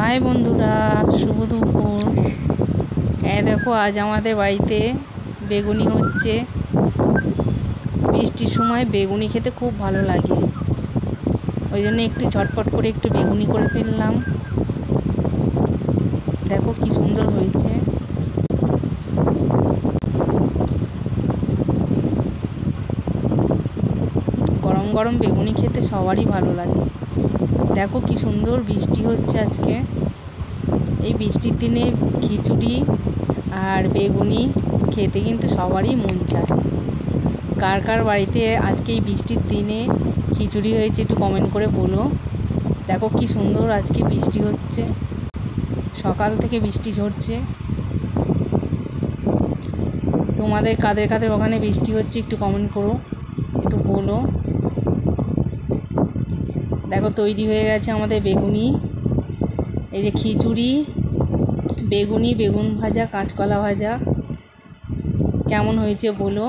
High বন্ধুরা, শুভ দুপুর। দেখো আজ আমাদের বাড়িতে বেগুনি হচ্ছে। বৃষ্টির সময় বেগুনি খেতে খুব ভালো লাগে, ওই জন্য একটু ঝটপট করে একটু বেগুনি করে ফেললাম। দেখো কি সুন্দর হয়েছে। গরম গরম বেগুনি খেতে সবারই ভালো লাগে। দেখো কি সুন্দর বৃষ্টি হচ্ছে আজকে। এই বৃষ্টির দিনে খিচুড়ি আর বেগুনি খেতে কিন্তু সবারই মন চায়। কার কার বাড়িতে আজকে এই বৃষ্টির দিনে খিচুড়ি হয়েছে একটু কমেন্ট করে বলো। দেখো কি সুন্দর আজকে বৃষ্টি হচ্ছে, সকাল থেকে বৃষ্টি ঝরছে। তোমাদের কাদের কাদের ওখানে বৃষ্টি হচ্ছে একটু কমেন্ট করো, একটু বলো। দেখো তৈরি হয়ে গেছে আমাদের বেগুনি। এই যে খিচুড়ি, বেগুনি, বেগুন ভাজা, কাঁচকলা ভাজা। কেমন হয়েছে বলো।